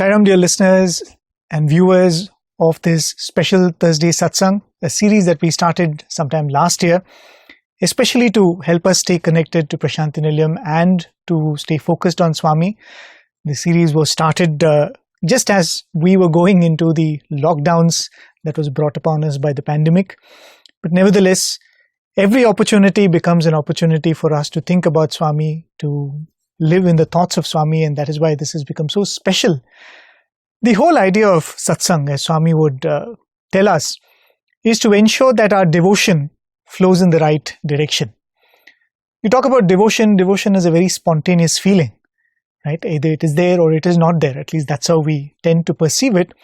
Sairam, dear listeners and viewers of this special Thursday Satsang, a series that we started sometime last year, especially to help us stay connected to Prasanthi Nilayam and to stay focused on Swami. The series was started just as we were going into the lockdowns that was brought upon us by the pandemic. But nevertheless, every opportunity becomes an opportunity for us to think about Swami, to live in the thoughts of Swami, and that is why this has become so special. The whole idea of Satsang, as Swami would tell us, is to ensure that our devotion flows in the right direction. You talk about devotion, devotion is a very spontaneous feeling, right? Either it is there or it is not there. At least that's how we tend to perceive it.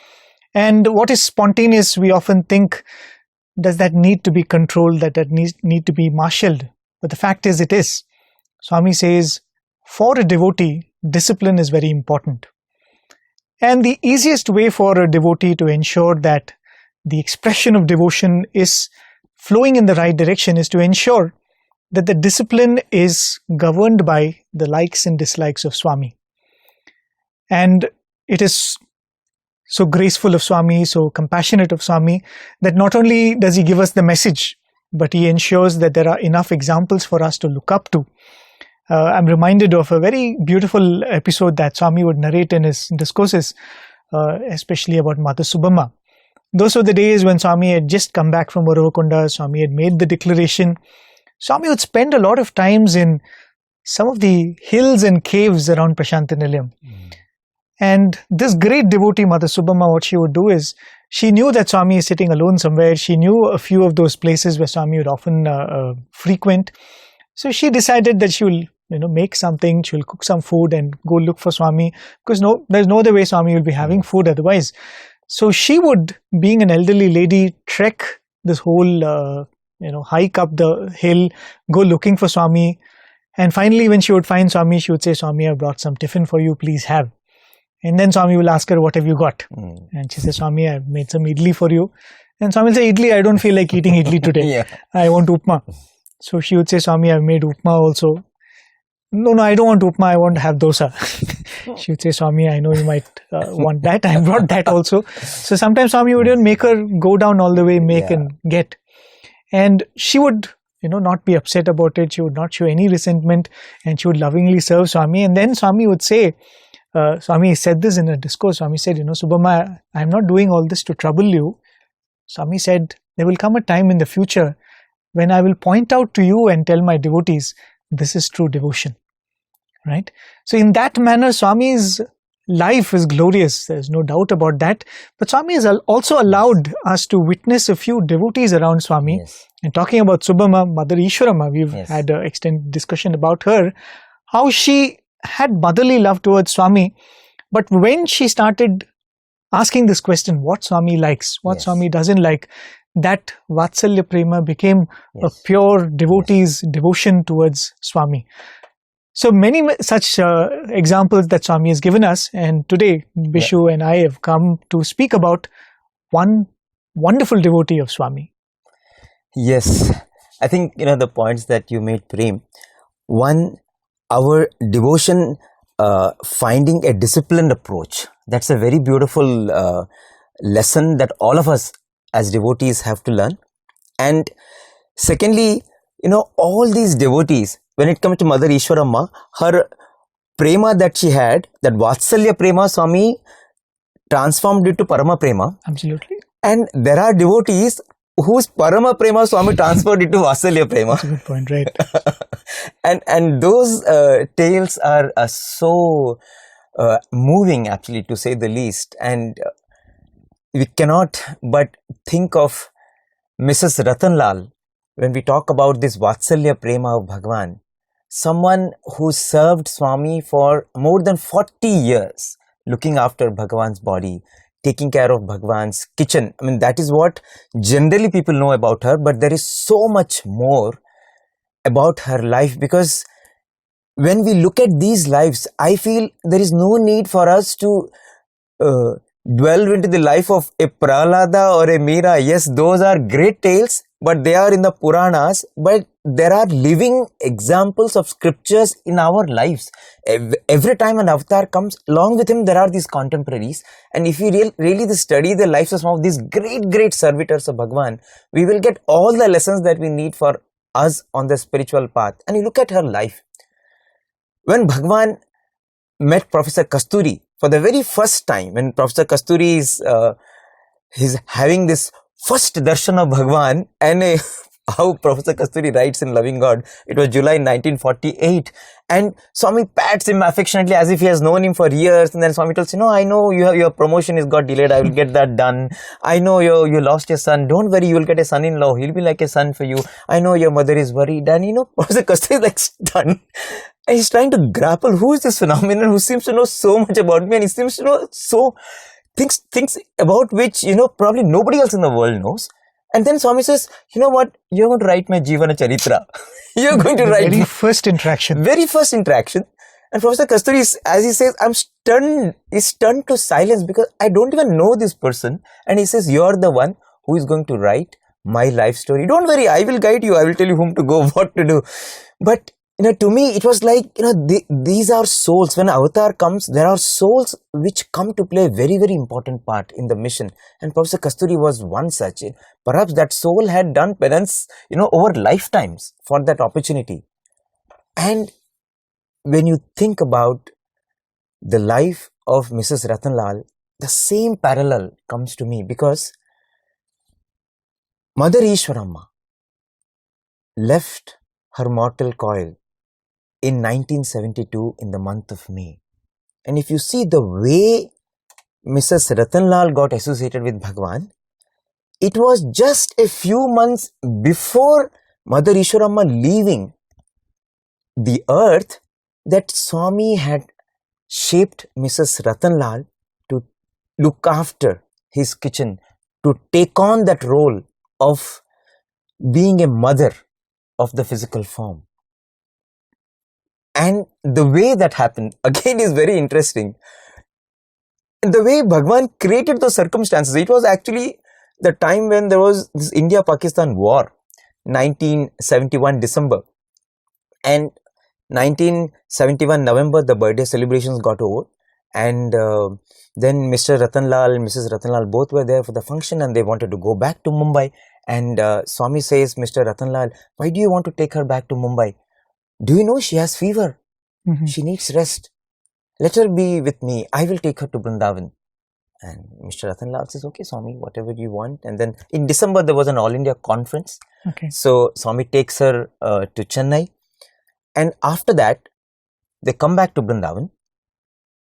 And what is spontaneous, we often think, does that need to be controlled, that needs need to be marshaled? But the fact is, it is. Swami says, for a devotee, discipline is very important. And the easiest way for a devotee to ensure that the expression of devotion is flowing in the right direction is to ensure that the discipline is governed by the likes and dislikes of Swami. And it is so graceful of Swami, so compassionate of Swami, that not only does he give us the message, but he ensures that there are enough examples for us to look up to. I'm reminded of a very beautiful episode that Swami would narrate in his discourses, especially about Mother Subama. Those were the days when Swami had just come back from Uravakunda. Swami had made the declaration. Swami would spend a lot of times in some of the hills and caves around Prasanthi Nilayam. And this great devotee, Mother Subama, what she would do is, she knew that Swami is sitting alone somewhere. She knew a few of those places where Swami would often frequent. So she decided that she will make something, she will cook some food and go look for Swami, because there's no other way Swami will be having food otherwise. So she would, being an elderly lady, trek this whole, hike up the hill, go looking for Swami. And finally, when she would find Swami, she would say, Swami, I brought some tiffin for you, please have. And then Swami will ask her, what have you got? And she says, Swami, I've made some idli for you. And Swami will say, idli, I don't feel like eating idli today. I want upma. So she would say, Swami, I've made upma also. No, I don't want upma, I want to have dosa. She would say, Swami, I know you might want that. I brought that also. So sometimes Swami would even make her go down all the way, make and get. And she would, not be upset about it. She would not show any resentment, and she would lovingly serve Swami. And then Swami would say, Swami said this in a discourse. Swami said, Subama, I'm not doing all this to trouble you. Swami said, there will come a time in the future when I will point out to you and tell my devotees, this is true devotion, right? So in that manner, Swami's life is glorious. There's no doubt about that. But Swami has also allowed us to witness a few devotees around Swami. And talking about Subama, Mother Ishwarama, we've had an extended discussion about her, how she had motherly love towards Swami. But when she started asking this question, what Swami likes, what Swami doesn't like, that Vatsalya Prema became a pure devotee's devotion towards Swami. So many such examples that Swami has given us, and today Bishu and I have come to speak about one wonderful devotee of Swami. Yes, I think the points that you made, Prem. One, our devotion finding a disciplined approach. That's a very beautiful lesson that all of us as devotees have to learn. And secondly, all these devotees, when it comes to Mother Ishwarama, her prema that she had, that Vatsalya Prema, Swami transformed it to Parama Prema. Absolutely. And there are devotees whose Parama Prema Swami transferred it to Vatsalya Prema. That's a good point, right? and those tales are so moving, actually, to say the least. And we cannot but think of Mrs Ratanlal when we talk about this Vatsalya Prema of Bhagawan. Someone who served Swami for more than 40 years, looking after Bhagawan's body, taking care of Bhagawan's kitchen. I mean, that is what generally people know about her, but there is so much more about her life, because when we look at these lives, I feel there is no need for us to delve into the life of a Prahlada or a Meera. Yes, those are great tales, but they are in the Puranas. But there are living examples of scriptures in our lives. Every time an avatar comes, along with him there are these contemporaries, and if we really study the lives of some of these great servitors of Bhagavan, we will get all the lessons that we need for us on the spiritual path. And you look at her life. When Bhagavan met Professor Kasturi for the very first time, when Professor Kasturi is having this first darshan of Bhagavan, and how Professor Kasturi writes in Loving God, it was July 1948, and Swami pats him affectionately as if he has known him for years, and then Swami tells him, no, I know your promotion is got delayed, I will get that done. I know you lost your son, don't worry, you will get a son-in-law, he'll be like a son for you. I know your mother is worried. And Professor Kasturi is like stunned. And he's trying to grapple, who is this phenomenon who seems to know so much about me, and he seems to know so things about which, probably nobody else in the world knows. And then Swami says, you know what, you're going to write my Jivana Charitra. You're going to write very first interaction. Very first interaction. And Professor Kasturi, as he says, I'm stunned, he's stunned to silence because I don't even know this person. And he says, you're the one who is going to write my life story. Don't worry, I will guide you. I will tell you whom to go, what to do. But to me, it was like, these are souls. When Avatar comes, there are souls which come to play a very important part in the mission. And Professor Kasturi was one such. Perhaps that soul had done penance, over lifetimes for that opportunity. And when you think about the life of Mrs. Ratanlal, the same parallel comes to me, because Mother Ishwaramma left her mortal coil in 1972 in the month of May. And if you see the way Mrs. Ratanlal got associated with Bhagavan, it was just a few months before Mother Ishwaramma leaving the earth that Swami had shaped Mrs. Ratanlal to look after his kitchen, to take on that role of being a mother of the physical form. And the way that happened, again, is very interesting. The way Bhagavan created those circumstances, it was actually the time when there was this India-Pakistan war, 1971 December. And 1971 November, the birthday celebrations got over. And then Mr. Ratanlal and Mrs. Ratanlal both were there for the function, and they wanted to go back to Mumbai. And Swami says, Mr. Ratanlal, why do you want to take her back to Mumbai? Do you know she has fever? She needs rest. Let her be with me. I will take her to Vrindavan. And Mr. Ratanlal says, okay, Swami, whatever you want. And then in December, there was an All India conference. Okay. So Swami takes her to Chennai. And after that, they come back to Vrindavan.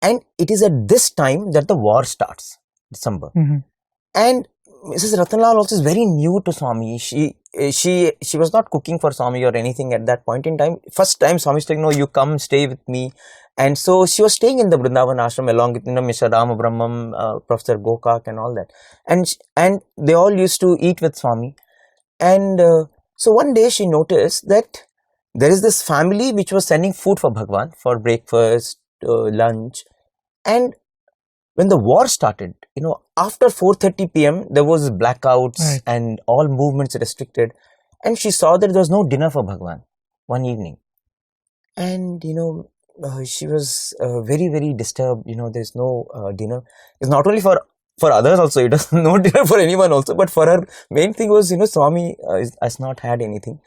And it is at this time that the war starts, December. And Mrs. Ratanlal also is very new to Swami. She was not cooking for Swami or anything at that point in time. First time Swami is like, no, you come stay with me. And so she was staying in the Vrindavan ashram along with Mr. Rama Brahmam, Professor Gokak and all that. And they all used to eat with Swami. And so one day she noticed that there is this family which was sending food for Bhagavan for breakfast, lunch. And when the war started, after 4:30 p.m., there was blackouts and all movements restricted. And she saw that there was no dinner for Bhagavan one evening. And, she was very disturbed. There's no dinner. It's not only for others also. It was no dinner for anyone also. But for her, main thing was, Swami has not had anything.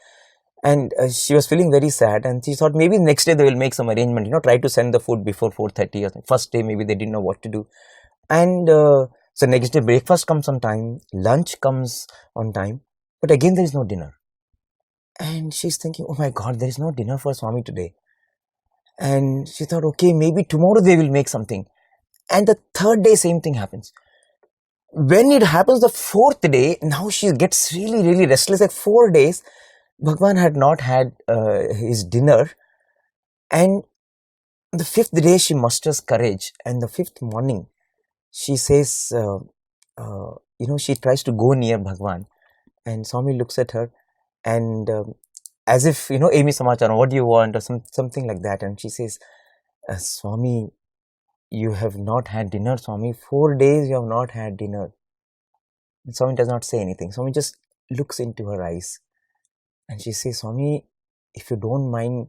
And she was feeling very sad, and she thought maybe next day they will make some arrangement, try to send the food before 4:30 or first day maybe they didn't know what to do. And so next day breakfast comes on time, lunch comes on time, but again there is no dinner. And she's thinking, oh my God, there is no dinner for Swami today. And she thought, okay, maybe tomorrow they will make something. And the third day, same thing happens. When it happens the fourth day, now she gets really restless. Like 4 days, Bhagavan had not had his dinner, and the fifth day she musters courage, and the fifth morning she says, she tries to go near Bhagavan, and Swami looks at her and as if, Amy Samacharam, what do you want, or something like that, and she says, Swami, you have not had dinner, Swami, 4 days you have not had dinner. And Swami does not say anything. Swami just looks into her eyes. And she says, Swami, if you don't mind,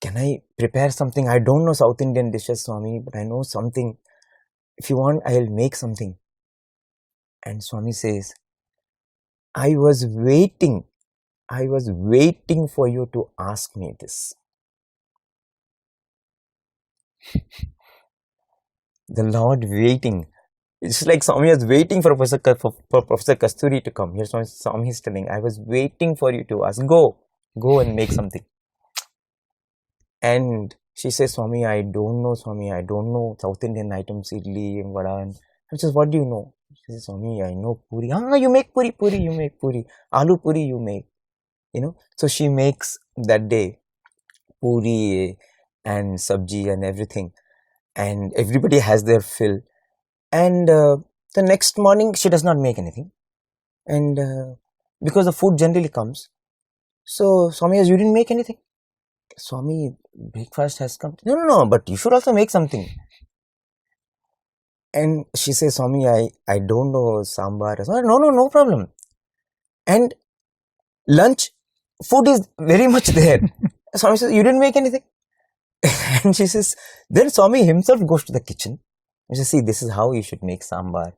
can I prepare something? I don't know South Indian dishes, Swami, but I know something. If you want, I'll make something. And Swami says, I was waiting for you to ask me this. The Lord waiting. It's like Swami was waiting for Professor Kasturi to come. Here's what Swami is telling. I was waiting for you to ask. Go and make something. And she says, Swami, I don't know South Indian items, idli and vada. And I says, what do you know? She says, Swami, I know puri. You make puri, you make puri. Aloo puri you make. So she makes that day puri and sabji and everything. And everybody has their fill. And the next morning, she does not make anything. And because the food generally comes. So Swami says, you didn't make anything? Swami, breakfast has come. No, but you should also make something. And she says, Swami, I don't know sambar. No problem. And lunch, food is very much there. Swami says, you didn't make anything? And she says, then Swami himself goes to the kitchen. And she says, see, this is how you should make sambar.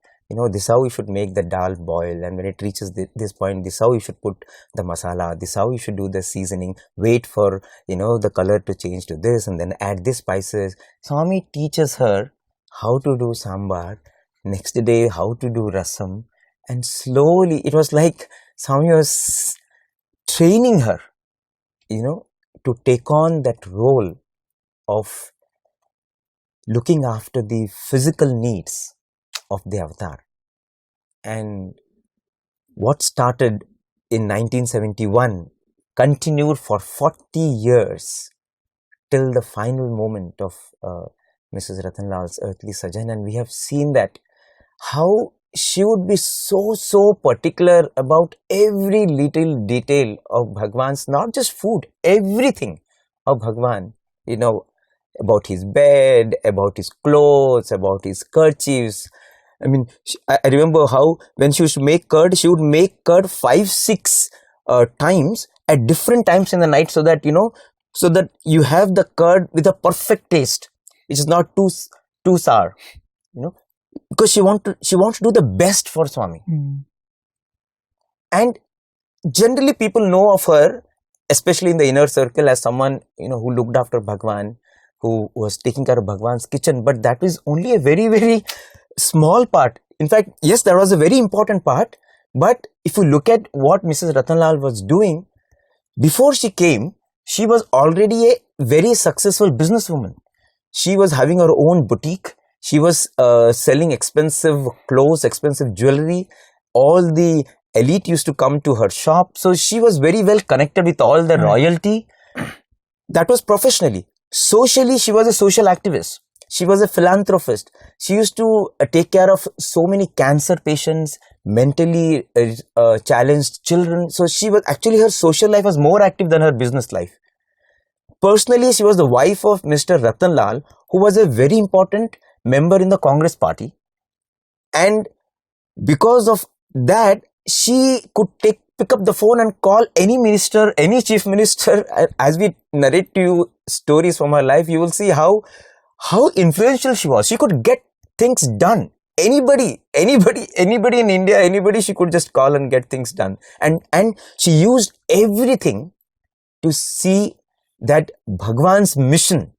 This is how you should make the dal boil, and when it reaches this point, this is how you should put the masala, this is how you should do the seasoning, wait for, the color to change to this, and then add this spices. Swami teaches her how to do sambar, next day how to do rasam, and slowly, it was like Swami was training her, to take on that role of looking after the physical needs of the avatar. And what started in 1971 continued for 40 years till the final moment of Mrs. Ratanlal's earthly sojourn. And we have seen that how she would be so particular about every little detail of Bhagawan's, not just food, everything of Bhagawan, about his bed, about his clothes, about his kerchiefs. I mean, I remember how when she used to make curd, she would make curd 5-6 times at different times in the night, so that so that you have the curd with a perfect taste, which is not too sour, because she wants to do the best for Swami. And generally people know of her, especially in the inner circle, as someone who looked after Bhagawan, who was taking care of Bhagawan's kitchen. But that is only a very, very small part. In fact, yes, that was a very important part. But if you look at what Mrs. Ratanlal was doing, before she came, she was already a very successful businesswoman. She was having her own boutique. She was selling expensive clothes, expensive jewelry. All the elite used to come to her shop. So she was very well connected with all the royalty. That was professionally. Socially, she was a social activist. She was a philanthropist. She used to take care of so many cancer patients, mentally challenged children. So she was actually, her social life was more active than her business life. Personally, she was the wife of Mr. Ratanlal, who was a very important member in the Congress party. And because of that, she could pick up the phone and call any minister, any chief minister. As we narrate to you stories from her life, you will see how influential she was. She could get things done. Anybody in India, anybody she could just call and get things done. And she used everything to see that Bhagawan's mission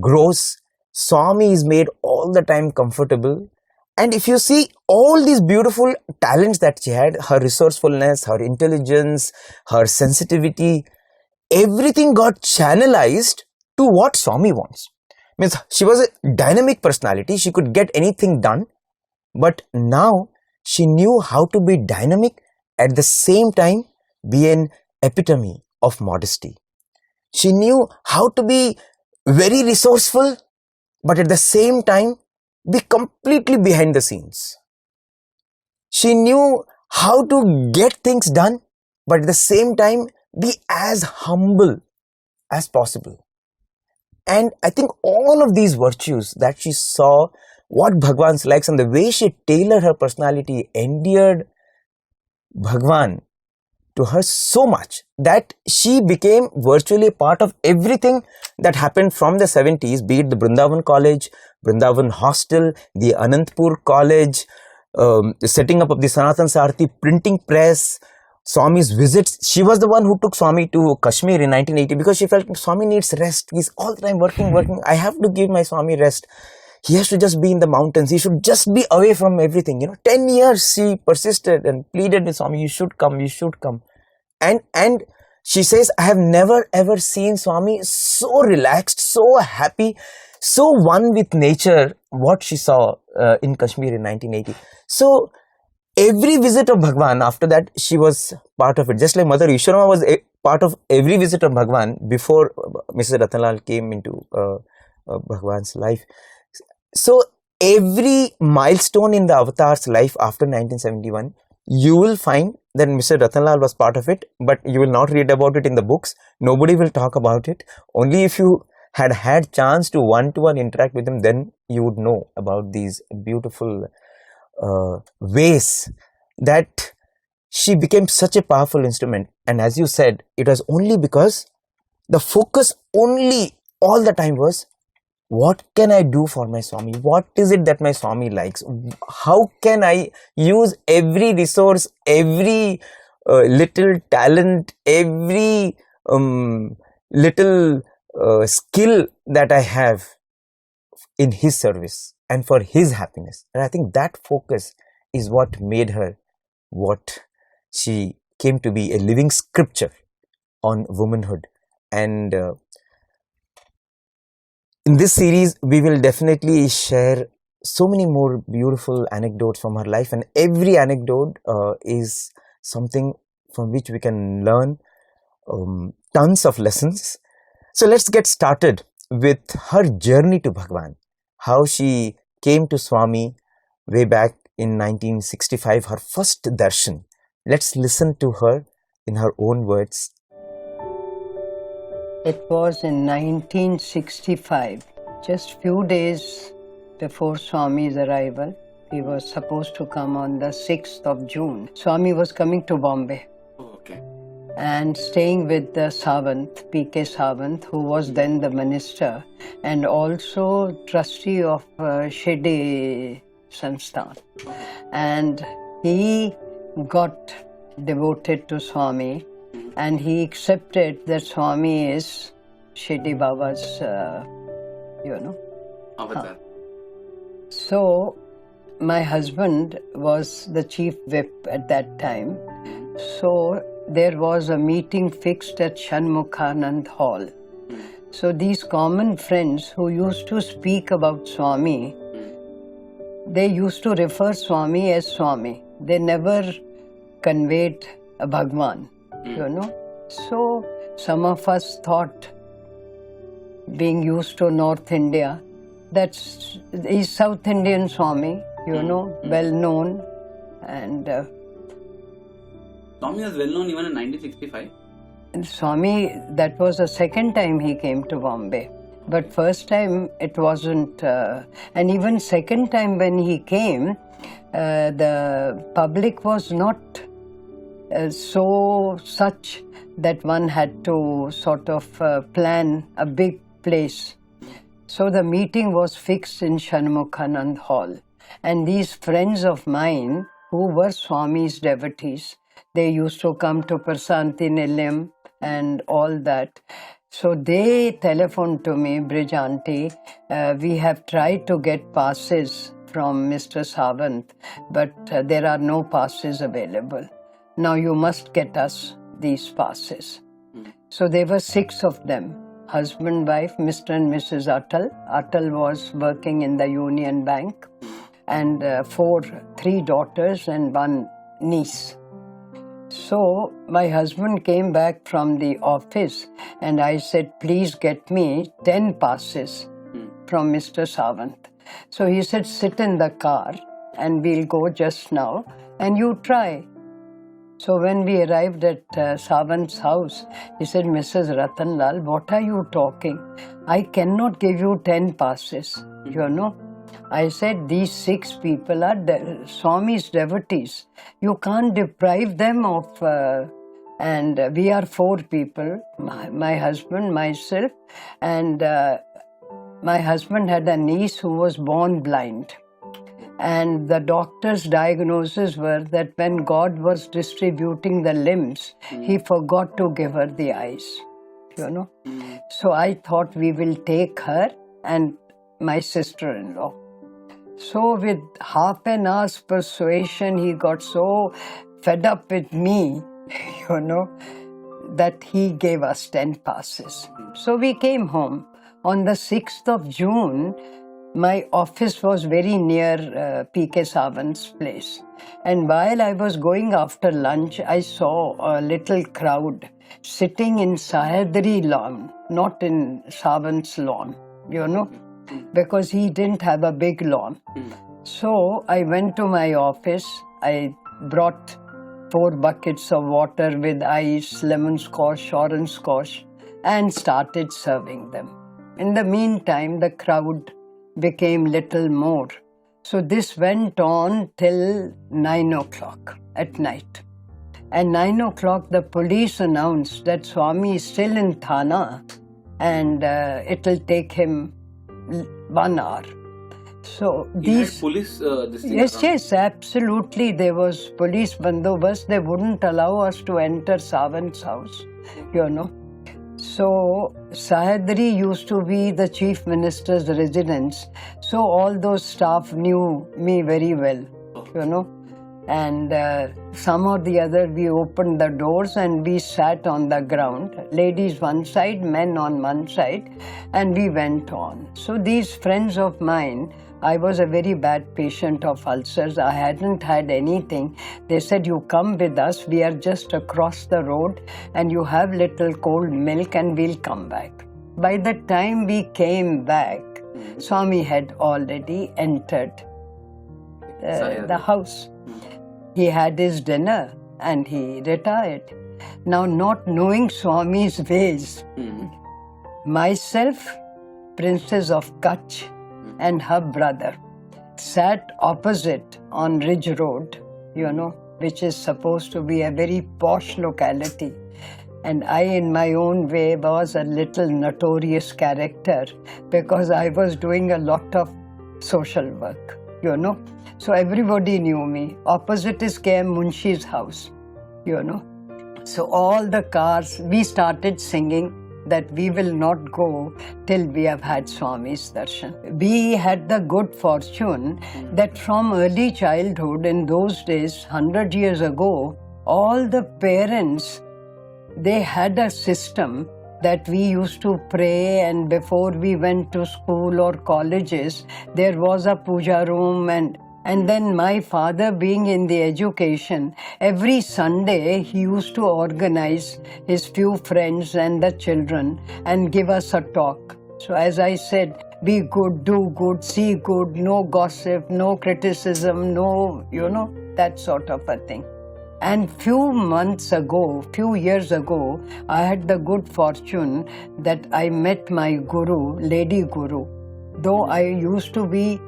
grows. Swami is made all the time comfortable. And if you see all these beautiful talents that she had, her resourcefulness, her intelligence, her sensitivity, everything got channelized to what Swami wants. Means she was a dynamic personality. She could get anything done. But now she knew how to be dynamic, at the same time be an epitome of modesty. She knew how to be very resourceful, but at the same time be completely behind the scenes. She knew how to get things done, but at the same time be as humble as possible. And I think all of these virtues that she saw, what Bhagawan likes, and the way she tailored her personality, endeared Bhagawan to her so much that she became virtually a part of everything that happened from the 70s, be it the Brindavan College, Brindavan Hostel, the Anantpur College, the setting up of the Sanatan Sarthi printing press, Swami's visits. She was the one who took Swami to Kashmir in 1980 because she felt Swami needs rest. He's all the time working. I have to give my Swami rest. He has to just be in the mountains. He should just be away from everything. 10 years she persisted and pleaded with Swami, you should come. And she says, I have never ever seen Swami so relaxed, so happy, so one with nature, what she saw in Kashmir in 1980. So every visit of Bhagawan, after that, she was part of it. Just like Mother Ishwarama was a part of every visit of Bhagawan before Mrs Ratanlal came into Bhagawan's life. So every milestone in the avatar's life after 1971, you will find that Mr. Ratanlal was part of it, but you will not read about it in the books. Nobody will talk about it. Only if you had chance to one-to-one interact with him, then you would know about these beautiful ways that she became such a powerful instrument. And as you said, it was only because the focus only all the time was, what can I do for my Swami? What is it that my Swami likes? How can I use every resource, every little talent, every little skill that I have in his service and for his happiness? And I think that focus is what made her what she came to be, a living scripture on womanhood. And in this series, we will definitely share so many more beautiful anecdotes from her life, and every anecdote is something from which we can learn tons of lessons. So let's get started with her journey to Bhagavan, how she came to Swami way back in 1965, her first darshan. Let's listen to her in her own words. It was in 1965, just few days before Swami's arrival. He was supposed to come on the 6th of June. Swami was coming to Bombay. Oh, okay. And staying with the Sawant, P.K. Sawant, who was then the minister and also trustee of Shirdi Sansthan. And he got devoted to Swami, and he accepted that Swami is Shirdi Baba's, Avatar. So, my husband was the chief whip at that time. So, there was a meeting fixed at Shanmukhanand Hall. So, these common friends who used to speak about Swami, they used to refer Swami as Swami. They never conveyed a Bhagawan. So some of us thought, being used to North India, that's he's South Indian Swami, well known. And Swami was well known even in 1965. Swami, that was the second time he came to Bombay. But first time it wasn't, and even second time when he came, the public was not so such that one had to sort of plan a big place. So the meeting was fixed in Shanmukhanand Hall. And these friends of mine who were Swami's devotees, they used to come to Prasanthi, Nilayam and all that. So they telephoned to me, Bridge Auntie, we have tried to get passes from Mr. Sawant, but there are no passes available. Now you must get us these passes. So there were 6 of them, husband, wife, Mr. and Mrs. Atal. Atal was working in the Union Bank, and 3 daughters and 1 niece. So my husband came back from the office and I said, please get me 10 passes from Mr. Sawant. So he said, sit in the car and we'll go just now and you try. So when we arrived at Sawant's house, he said, Mrs. Ratanlal, what are you talking? I cannot give you 10 passes, I said, these 6 people are Swami's devotees. You can't deprive them of And we are 4 people, my husband, myself, and my husband had a niece who was born blind. And the doctor's diagnosis were that when God was distributing the limbs, he forgot to give her the eyes, you know. So I thought we will take her and my sister-in-law. So with half an hour's persuasion, he got so fed up with me, you know, that he gave us 10 passes. So we came home. On the 6th of June, my office was very near P.K. Sawant's place. And while I was going after lunch, I saw a little crowd sitting in Sahyadri lawn, not in Sawant's lawn, you know, because he didn't have a big lawn. So I went to my office. I brought 4 buckets of water with ice, lemon squash, orange squash, and started serving them. In the meantime, the crowd became little more. So this went on till 9 o'clock at night. At 9 o'clock, the police announced that Swami is still in Thana and it'll take him 1 hour. So these police this thing yes, around? yes, absolutely. There was police bandobast. They wouldn't allow us to enter Sawant's house, you know. So Sahyadri used to be the chief minister's residence. So all those staff knew me very well, you know. And some or the other, we opened the doors and we sat on the ground. Ladies one side, men on one side, and we went on. So these friends of mine, I was a very bad patient of ulcers. I hadn't had anything. They said, you come with us. We are just across the road and you have little cold milk and we'll come back. By the time we came back, Swami had already entered the house. He had his dinner and he retired. Now, not knowing Swami's ways, myself, Princess of Kutch, and her brother sat opposite on Ridge Road, you know, which is supposed to be a very posh locality. And I, in my own way, was a little notorious character because I was doing a lot of social work, you know. So everybody knew me. Opposite is K.M. Munshi's house, you know. So all the cars, we started singing that we will not go till we have had Swami's darshan. We had the good fortune that from early childhood, in those days, 100 years ago, all the parents, they had a system that we used to pray, and before we went to school or colleges, there was a puja room, and then my father, being in the education, every Sunday he used to organize his few friends and the children and give us a talk. So as I said, be good, do good, see good, no gossip, no criticism, no, you know, that sort of a thing. And few years ago, I had the good fortune that I met my guru, Lady Guru. Though I used to be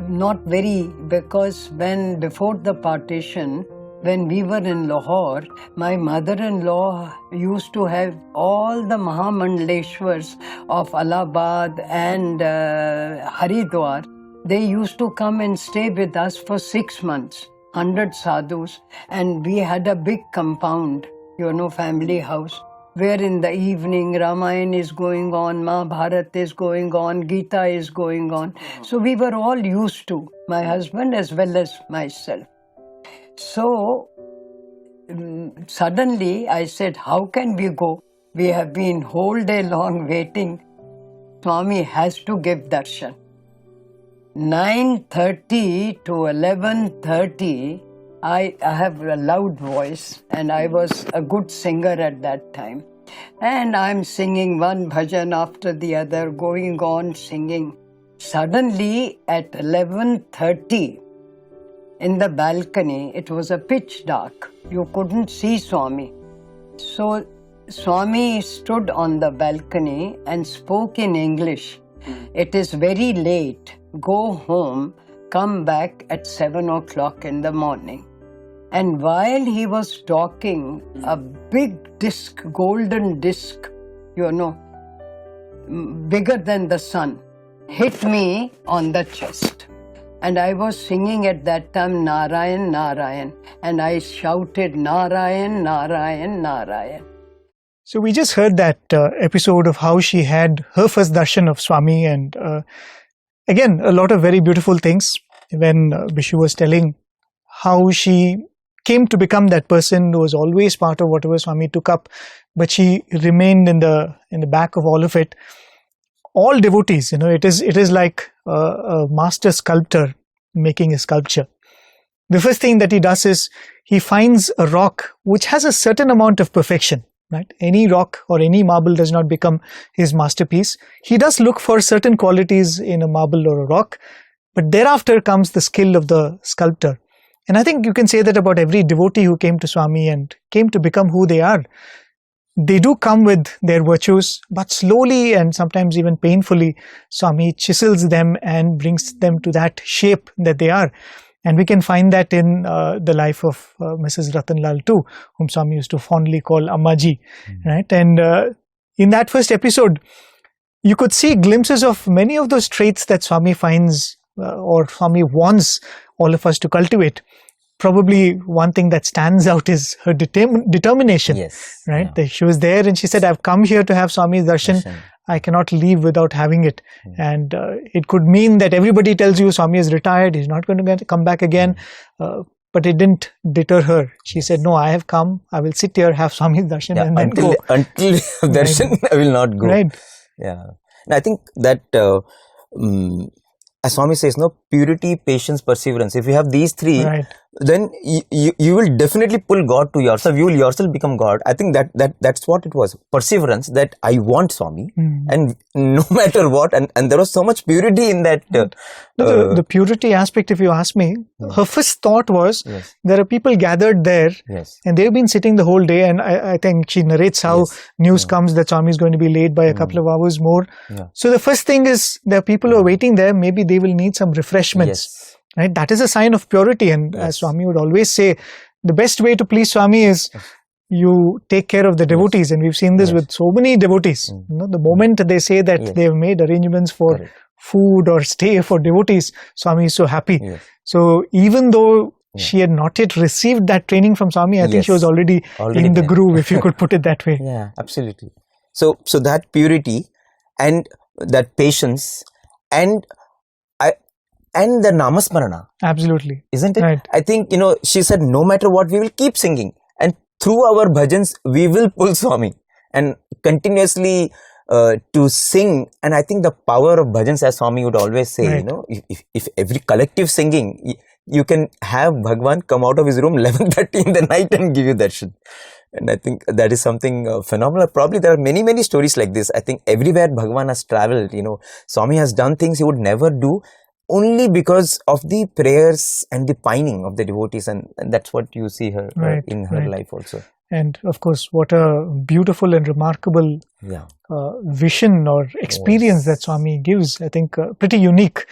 not very, because before the partition, when we were in Lahore, my mother-in-law used to have all the Mahamandleshwars of Allahabad and Haridwar. They used to come and stay with us for 6 months, 100 sadhus, and we had a big compound, you know, family house, where in the evening Ramayana is going on, Mahabharata is going on, Gita is going on. So we were all used to, my husband as well as myself. So suddenly I said, how can we go? We have been whole day long waiting. Swami has to give darshan. 9:30 to 11:30, I have a loud voice and I was a good singer at that time. And I'm singing one bhajan after the other, going on singing. Suddenly at 11:30, in the balcony, it was a pitch dark. You couldn't see Swami. So Swami stood on the balcony and spoke in English. It is very late. Go home, come back at 7 o'clock in the morning. And while he was talking, a big disc, golden disc, bigger than the sun, hit me on the chest. And I was singing at that time, Narayan, Narayan. And I shouted, Narayan, Narayan, Narayan. So we just heard that episode of how she had her first darshan of Swami, and again, a lot of very beautiful things when Bishu was telling how she came to become that person who was always part of whatever Swami took up, but she remained in the back of all of it. All devotees, it is like a master sculptor making a sculpture. The first thing that he does is he finds a rock which has a certain amount of perfection. Right? Any rock or any marble does not become his masterpiece. He does look for certain qualities in a marble or a rock, but thereafter comes the skill of the sculptor. And I think you can say that about every devotee who came to Swami and came to become who they are. They do come with their virtues, but slowly and sometimes even painfully, Swami chisels them and brings them to that shape that they are. And we can find that in the life of Mrs Ratanlal too, whom Swami used to fondly call Ammaji, right? And in that first episode, you could see glimpses of many of those traits that Swami finds or Swami wants all of us to cultivate. Probably one thing that stands out is her determination, Yes. right? Yeah. She was there and she said, I've come here to have Swami's darshan. I cannot leave without having it. And it could mean that everybody tells you Swami is retired, he's not going to come back again. But it didn't deter her. She said, no, I have come, I will sit here, have Swami's darshan and then go. Until darshan, I will not go. Right. Yeah. And I think that, as Swami says, purity, patience, perseverance. If you have these three, Right. then you will definitely pull God to yourself. You will yourself become God. I think that's what it was. Perseverance, that I want Swami, and no matter what, and there was so much purity in that. The purity aspect, if you ask me, her first thought was, there are people gathered there, and they've been sitting the whole day, and I think she narrates how news comes that Swami is going to be late by a couple of hours more. So the first thing is, there are people who are waiting there, maybe they will need some refreshments. Right? That is a sign of purity, and as Swami would always say, the best way to please Swami is you take care of the devotees, and we've seen this with so many devotees. The moment they say that they've made arrangements for food or stay for devotees, Swami is so happy. So even though she had not yet received that training from Swami, I think she was already in the groove, if you could put it that way. Yeah, absolutely. So that purity and that patience and the namasmarana. Absolutely. Isn't it? Right. I think, she said, no matter what, we will keep singing. And through our bhajans, we will pull Swami. And continuously to sing. And I think the power of bhajans, as Swami would always say, if every collective singing, you can have Bhagawan come out of his room 11:30 in the night and give you darshan. And I think that is something phenomenal. Probably there are many, many stories like this. I think everywhere Bhagawan has traveled, Swami has done things he would never do, only because of the prayers and the pining of the devotees, and that's what you see her in her life also. And of course, what a beautiful and remarkable vision or experience that Swami gives. I think pretty unique.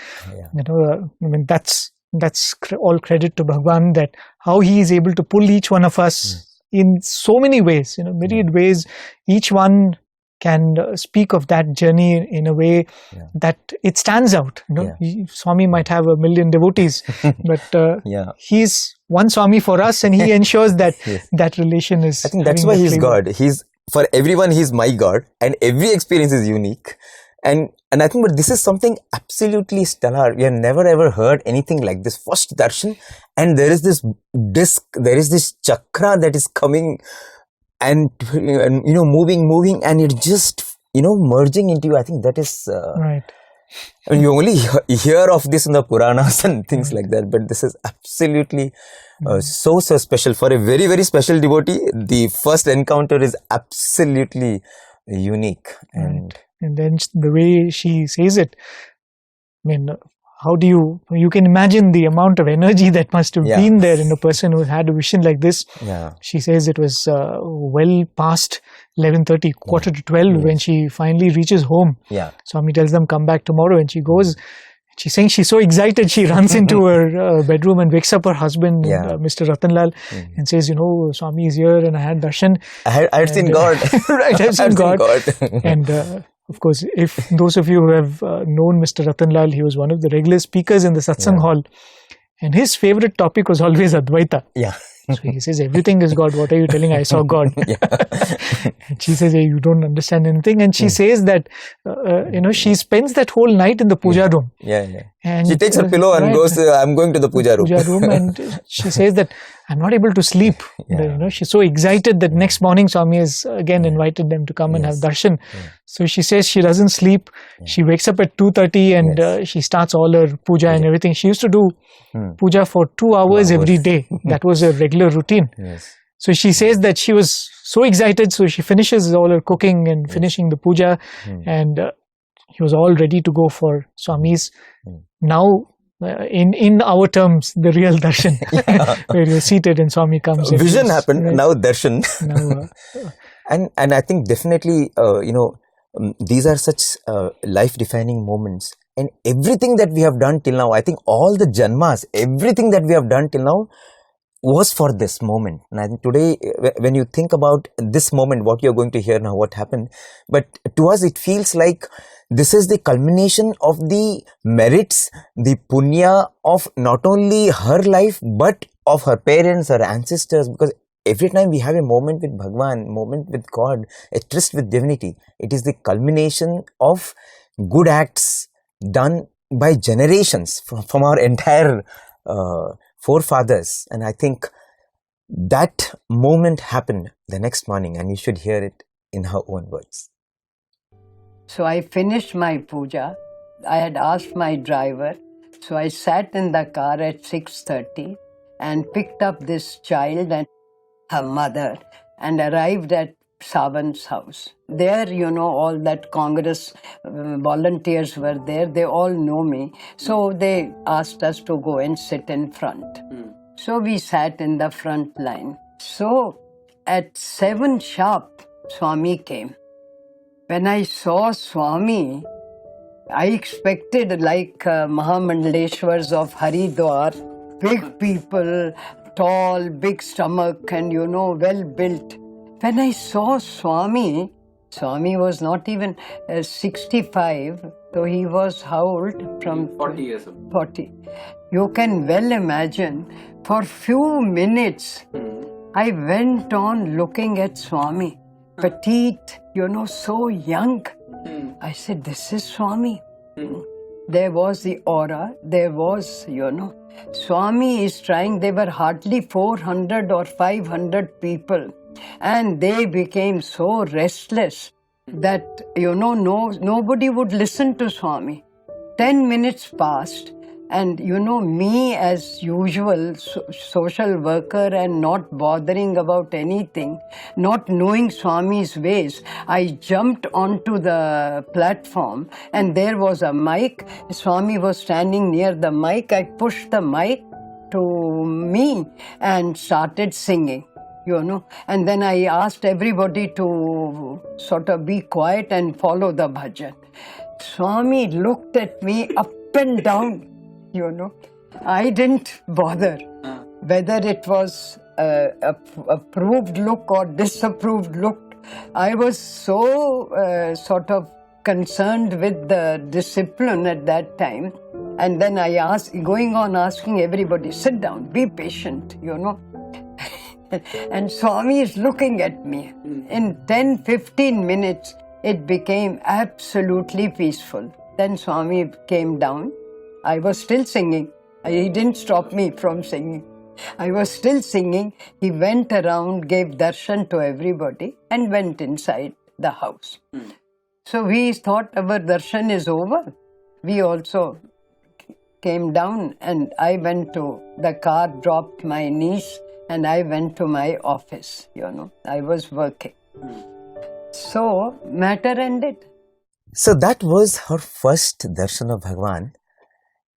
That's all credit to Bhagavan, that how he is able to pull each one of us in so many ways, myriad ways. Each one can speak of that journey in a way that it stands out. Swami might have 1 million devotees, but he's one Swami for us, and he ensures that that relation is. I think that's why he's God. He's, for everyone, he's my God, and every experience is unique. And I think, but this is something absolutely stellar. We have never ever heard anything like this. First darshan, and there is this disc, there is this chakra that is coming. And moving, and it just merging into you. I think that is right. I mean, you only hear of this in the Puranas and things like that, but this is absolutely so special for a very, very special devotee. The first encounter is absolutely unique, and then the way she says it, I mean, how do you can imagine the amount of energy that must have been there in a person who had a vision like this. She says it was well past 11:30, quarter to 12 when she finally reaches home. Swami tells them, come back tomorrow, and she goes. she's saying she's so excited, she runs into her bedroom and wakes up her husband, Mr. Ratanlal, and says, Swami is here and I had darshan. I had seen God. Right, I've seen God. And of course, if those of you who have known Mr. Ratanlal, he was one of the regular speakers in the Satsang hall. And his favorite topic was always Advaita. Yeah. So he says, everything is God. What are you telling? I saw God. And she says, hey, you don't understand anything. And she says that, she spends that whole night in the puja room. Yeah, yeah. And she takes a pillow and goes, I'm going to the puja room. And she says that I'm not able to sleep. She's so excited that next morning Swami has again invited them to come and have darshan. So she says she doesn't sleep. She wakes up at 2:30 and she starts all her puja and everything. She used to do puja for 2 hours every day. That was a regular routine. So she says that she was so excited, so she finishes all her cooking and finishing the puja, and he was all ready to go for Swami's. Now, in our terms, the real darshan, where you're seated and Swami comes. Vision happened, now darshan. And I think definitely, these are such life-defining moments. And everything that we have done till now, I think all the janmas, everything that we have done till now was for this moment. And I think today, when you think about this moment, what you're going to hear now, what happened, but to us it feels like this is the culmination of the merits, the punya of not only her life, but of her parents, her ancestors, because every time we have a moment with Bhagawan, moment with God, a tryst with divinity, it is the culmination of good acts done by generations from our entire forefathers. And I think that moment happened the next morning, and you should hear it in her own words. So I finished my puja. I had asked my driver. So I sat in the car at 6:30 and picked up this child and her mother and arrived at Savan's house. There, all that Congress volunteers were there. They all know me. So they asked us to go and sit in front. So we sat in the front line. So at 7 sharp, Swami came. When I saw Swami, I expected like Mahamandaleshwars of Haridwar, big people, tall, big stomach and well built. When I saw Swami was not even 65, so he was how old? From 40 years old. 40. You can well imagine, for few minutes, I went on looking at Swami. Petite, so young. I said, this is Swami. There was the aura, there was, Swami is trying, there were hardly 400 or 500 people. And they became so restless that, nobody would listen to Swami. 10 minutes passed. And me as usual, social worker and not bothering about anything, not knowing Swami's ways, I jumped onto the platform and there was a mic. Swami was standing near the mic. I pushed the mic to me and started singing, And then I asked everybody to sort of be quiet and follow the bhajan. Swami looked at me up and down. I didn't bother whether it was approved look or disapproved look. I was so sort of concerned with the discipline at that time. And then I going on asking everybody, sit down, be patient, And Swami is looking at me. In 10-15 minutes, it became absolutely peaceful. Then Swami came down. I was still singing. He didn't stop me from singing. I was still singing. He went around, gave darshan to everybody and went inside the house. So we thought our darshan is over. We also came down and I went to the car, dropped my niece and I went to my office, I was working. So matter ended. So that was her first darshan of Bhagawan.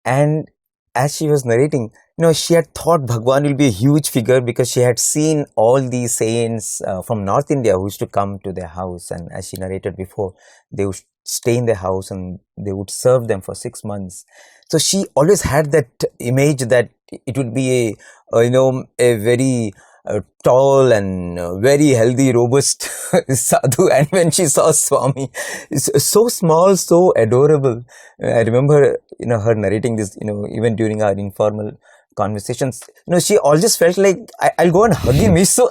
And as she was narrating, she had thought Bhagawan will be a huge figure because she had seen all these saints from North India who used to come to their house. And as she narrated before, they used stay in their house and they would serve them for 6 months. So she always had that image that it would be a very tall and very healthy, robust sadhu. And when she saw Swami, so small, so adorable. I remember, her narrating this, even during our informal conversations, she always felt like I'll go and hug him. He's so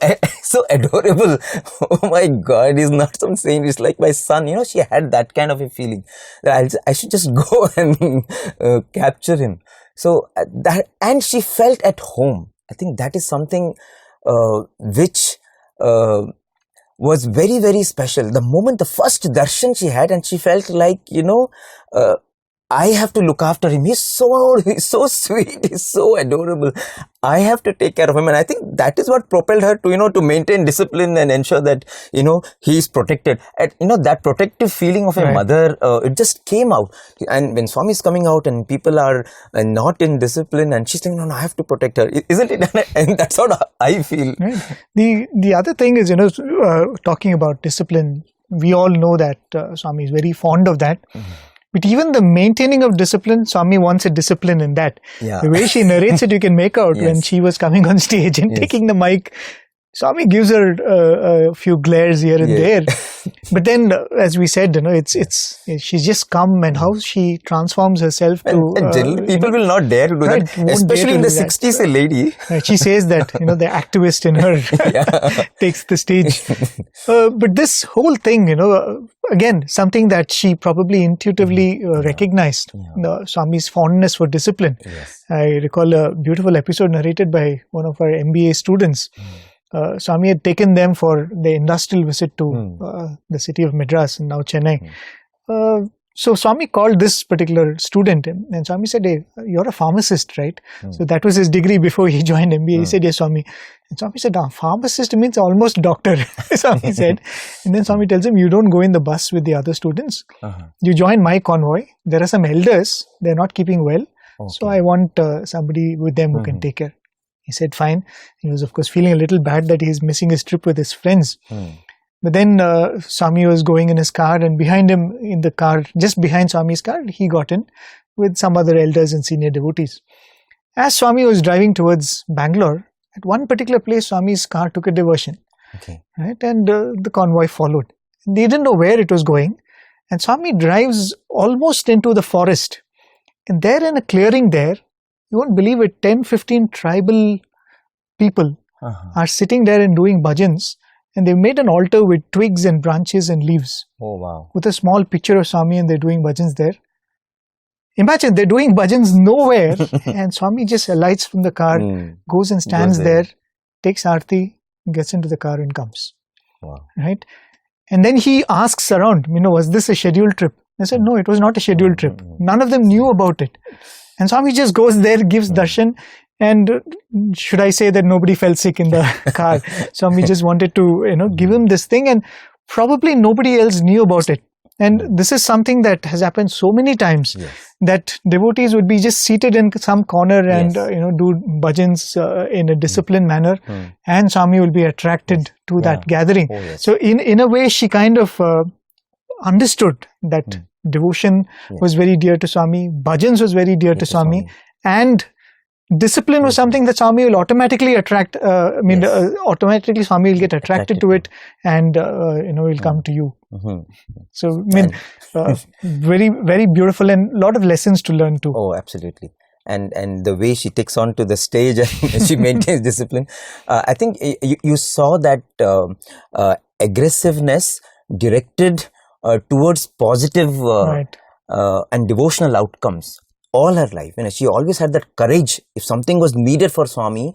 adorable. Oh my God, he's not some saint. He's like my son. She had that kind of a feeling that I should just go and capture him. So and she felt at home. I think that is something which was very, very special. The moment, the first darshan she had, and she felt like, I have to look after him. He's so sweet. He's so adorable. I have to take care of him. And I think that is what propelled her to, to maintain discipline and ensure that, he's protected. And, that protective feeling of a mother, it just came out. And when Swami is coming out and people are not in discipline and she's saying, no, I have to protect her. Isn't it? And that's what I feel. Right. The other thing is, talking about discipline, we all know that Swami is very fond of that. But even the maintaining of discipline, Swami wants a discipline in that. Yeah. The way she narrates it, you can make out when she was coming on stage and taking the mic. Swami gives her a few glares here and there. But then, as we said, she's just come, and how she transforms herself to... And generally, people will not dare to do that. Especially in the 60s, a lady. She says that, the activist in her takes the stage. But this whole thing, again, something that she probably intuitively recognized, Swami's fondness for discipline. Yes. I recall a beautiful episode narrated by one of our MBA students. Swami had taken them for the industrial visit to the city of Madras and now Chennai. So Swami called this particular student and Swami said, hey, you're a pharmacist, right? So that was his degree before he joined MBA. He said, yes, Swami. And Swami said, pharmacist means almost doctor, Swami said. And then Swami tells him, you don't go in the bus with the other students. You join my convoy. There are some elders. They're not keeping well. So I want somebody with them who can take care. He said, fine. He was, of course, feeling a little bad that he's missing his trip with his friends. But then Swami was going in his car, and behind him in the car, just behind Swami's car, he got in with some other elders and senior devotees. As Swami was driving towards Bangalore, at one particular place, Swami's car took a diversion. Right? And the convoy followed. They didn't know where it was going. And Swami drives almost into the forest. And there in a clearing there, you won't believe it, 10-15 tribal people are sitting there and doing bhajans, and they've made an altar with twigs and branches and leaves. Oh, wow. With a small picture of Swami, and they're doing bhajans there. Imagine, they're doing bhajans nowhere, and Swami just alights from the car, goes and stands there, takes arti, gets into the car and comes. Wow. Right? And then he asks around, was this a scheduled trip? They said, no, it was not a scheduled trip. None of them knew about it. And Swami just goes there, gives darshan, and should I say that nobody fell sick in the car? Swami just wanted to, give him this thing, and probably nobody else knew about it. And this is something that has happened so many times that devotees would be just seated in some corner and, do bhajans in a disciplined manner, and Swami will be attracted to that gathering. Oh, yes. So in a way, she kind of understood that devotion was very dear to Swami, bhajans was very dear to Swami, and discipline was something that Swami will automatically attract. Automatically Swami will get attracted to it, and will come to you. So very, very beautiful, and a lot of lessons to learn too. Oh, absolutely. And the way she takes on to the stage and she maintains discipline. I think you saw that aggressiveness directed towards positive and devotional outcomes all her life. She always had that courage. If something was needed for Swami,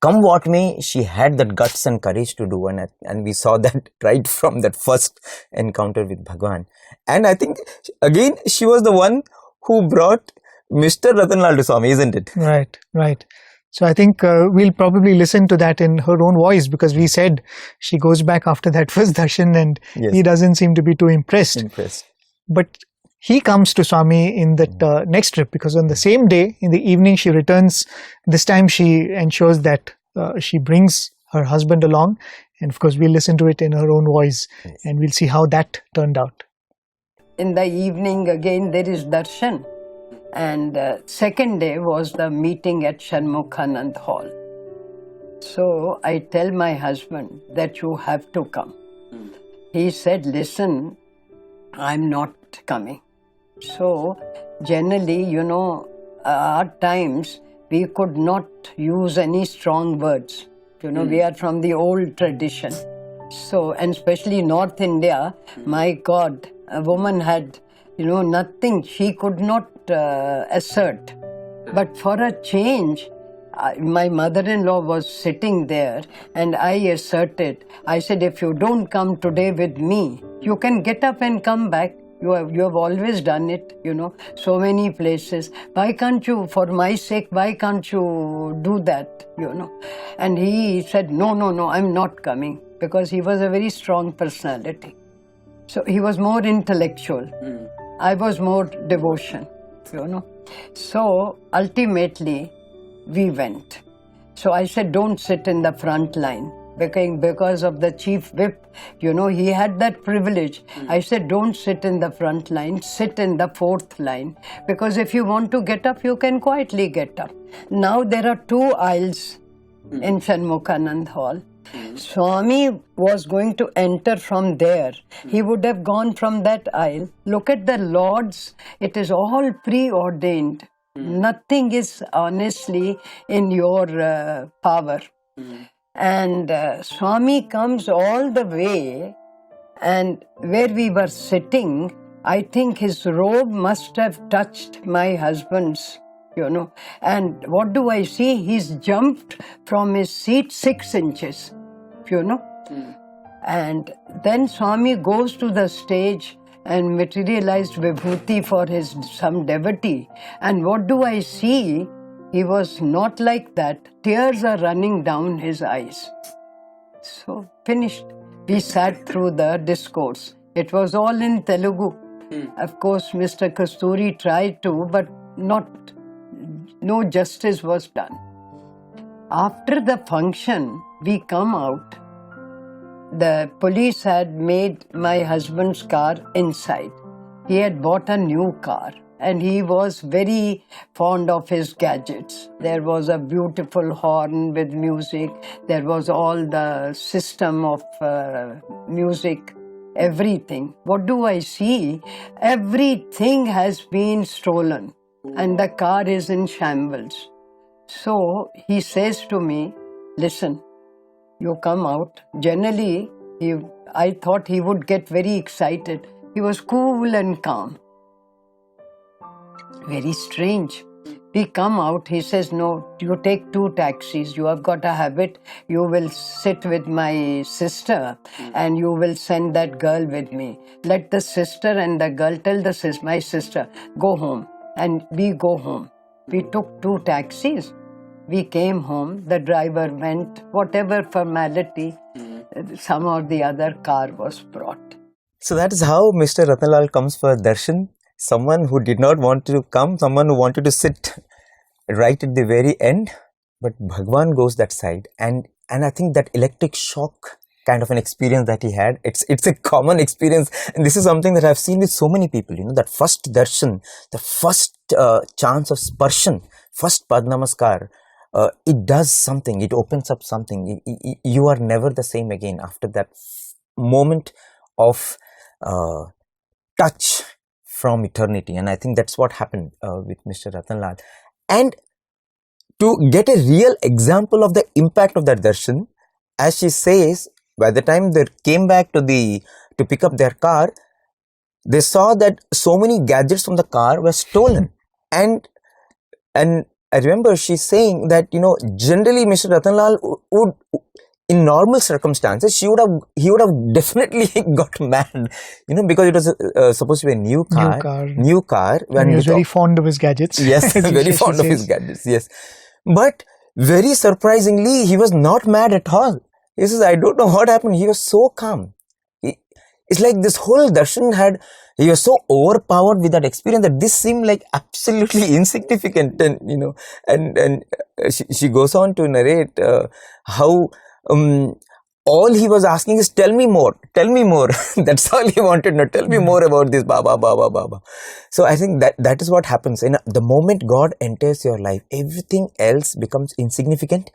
come what may, she had that guts and courage to do, and we saw that right from that first encounter with Bhagawan. And I think again she was the one who brought Mr. Ratanlal to Swami, isn't it? Right. So I think we'll probably listen to that in her own voice, because we said she goes back after that first darshan and he doesn't seem to be too impressed. But he comes to Swami in that next trip, because on the same day, in the evening, she returns. This time she ensures that she brings her husband along. And of course, we'll listen to it in her own voice and we'll see how that turned out. in the evening again there is darshan. And second day was the meeting at Shanmukhanand Hall. So I tell my husband that you have to come. He said, listen, I'm not coming. So generally, at times we could not use any strong words. We are from the old tradition. So, and especially North India, my God, a woman had, nothing, she could not assert. But for a change, my mother-in-law was sitting there and I asserted. I said, if you don't come today with me, you can get up and come back. You have always done it, so many places. Why can't you, for my sake, why can't you do that, And he said, no, I'm not coming, because he was a very strong personality. So he was more intellectual. I was more devotion, So ultimately, we went. So I said, don't sit in the front line. Because of the chief whip, he had that privilege. I said, don't sit in the front line, sit in the fourth line. Because if you want to get up, you can quietly get up. Now there are 2 aisles in Shanmukhanand Hall. Swami was going to enter from there. He would have gone from that aisle. Look at the lords, it is all preordained. Nothing is honestly in your power. And Swami comes all the way, and where we were sitting, I think his robe must have touched my husband's, And what do I see? He's jumped from his seat 6 inches, And then Swami goes to the stage and materialized vibhuti for some devotee. And what do I see? He was not like that. Tears are running down his eyes. So, finished. We sat through the discourse. It was all in Telugu. Of course, Mr. Kasturi tried to, but no justice was done. After the function, we come out. The police had made my husband's car inside. He had bought a new car. And he was very fond of his gadgets. There was a beautiful horn with music. There was all the system of music, everything. What do I see? Everything has been stolen and the car is in shambles. So he says to me, listen, you come out. Generally, I thought he would get very excited. He was cool and calm. Very strange. We come out, he says, no, you take 2 taxis. You have got a habit. You will sit with my sister and you will send that girl with me. Let the sister and the girl tell my sister, go home. And we go home. We took 2 taxis. We came home. The driver went, whatever formality, some or the other car was brought. So that is how Mr. Ratanlal comes for darshan. Someone who did not want to come, someone who wanted to sit right at the very end, but Bhagawan goes that side, and I think that electric shock kind of an experience that he had, it's a common experience, and this is something that I've seen with so many people, that first darshan, the first chance of sparshan, first pad namaskar, it does something, it opens up something. You are never the same again after that moment of touch from eternity, and I think that's what happened with Mr. Ratanlal. And to get a real example of the impact of that darshan, as she says, by the time they came back to pick up their car, they saw that so many gadgets from the car were stolen. And I remember she saying that, generally Mr. Ratanlal would, in normal circumstances, he would have definitely got mad, because it was supposed to be a new car. And he was very fond of his gadgets. Yes, very fond of his gadgets, yes. But very surprisingly, he was not mad at all. He says, I don't know what happened. He was so calm. It's like this whole darshan he was so overpowered with that experience that this seemed like absolutely insignificant. And, and she goes on to narrate how all he was asking is, tell me more. That's all he wanted to know. Tell me more about this Baba, Baba, Baba. So I think that is what happens. The moment God enters your life, everything else becomes insignificant.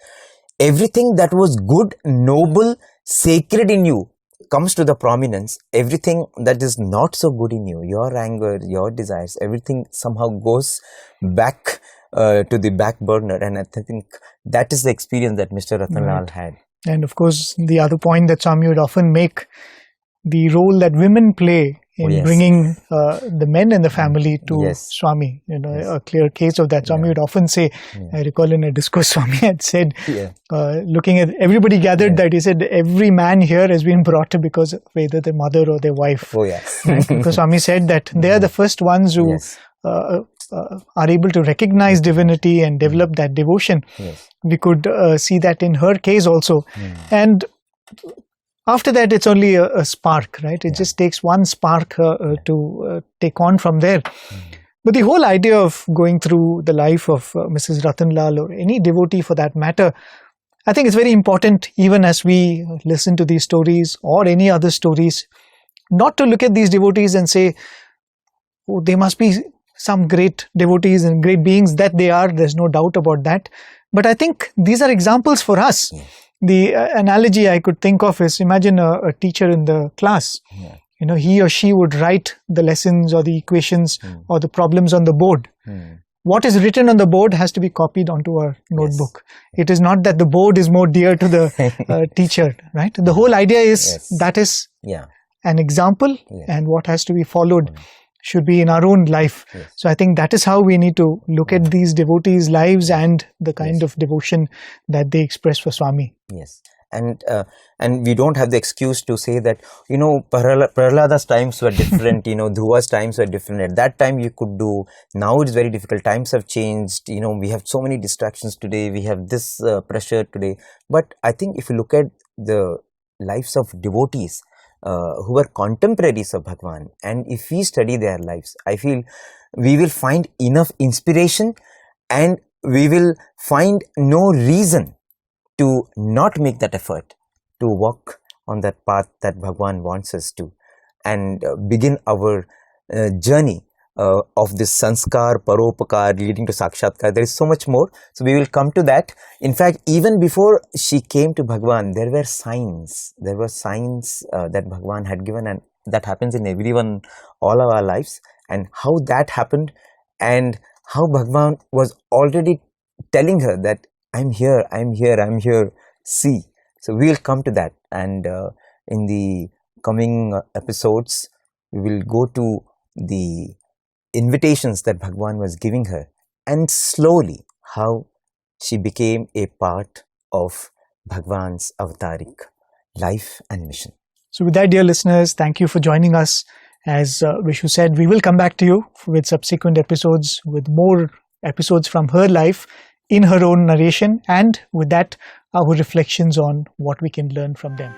Everything that was good, noble, sacred in you comes to the prominence. Everything that is not so good in you, your anger, your desires, everything somehow goes back to the back burner. And I think that is the experience that Mr. Ratanlal had. And of course, the other point that Swami would often make, the role that women play in bringing the men in the family to Swami. A clear case of that. Swami would often say, I recall in a discourse Swami had said, looking at everybody gathered, that he said, every man here has been brought because of either their mother or their wife. Oh yes. Right? Because Swami said that they are the first ones who are able to recognize divinity and develop that devotion. We could see that in her case also. And after that, it's only a spark, right? It just takes one spark to take on from there. But the whole idea of going through the life of Mrs. Ratanlal, or any devotee for that matter, I think it's very important, even as we listen to these stories or any other stories, not to look at these devotees and say, oh, they must be some great devotees and great beings. That they are, there's no doubt about that. But I think these are examples for us. The analogy I could think of is, imagine a teacher in the class. He or she would write the lessons or the equations or the problems on the board. What is written on the board has to be copied onto a notebook. It is not that the board is more dear to the teacher, right? The whole idea is that is an example, and what has to be followed should be in our own life. So I think that is how we need to look at these devotees' lives and the kind of devotion that they express for Swami. And we don't have the excuse to say that, Prahlada's times were different, Dhruva's times were different. At that time you could do. Now it's very difficult. Times have changed. We have so many distractions today. We have this pressure today. But I think if you look at the lives of devotees, who were contemporaries of Bhagawan, and if we study their lives, I feel we will find enough inspiration, and we will find no reason to not make that effort to walk on that path that Bhagawan wants us to, and begin our journey of this sanskar, paropakar leading to sakshatkar. There is so much more. So we will come to that. In fact, even before she came to Bhagawan, there were signs. There were signs that Bhagawan had given, and that happens in everyone, all of our lives. And how that happened, and how Bhagavan was already telling her that I'm here, see. So we will come to that. And in the coming episodes, we will go to the invitations that Bhagavan was giving her, and slowly how she became a part of Bhagavan's avatarik life and mission. So with that, dear listeners, thank you for joining us. As Vishu said, we will come back to you with subsequent episodes, with more episodes from her life in her own narration, and with that, our reflections on what we can learn from them.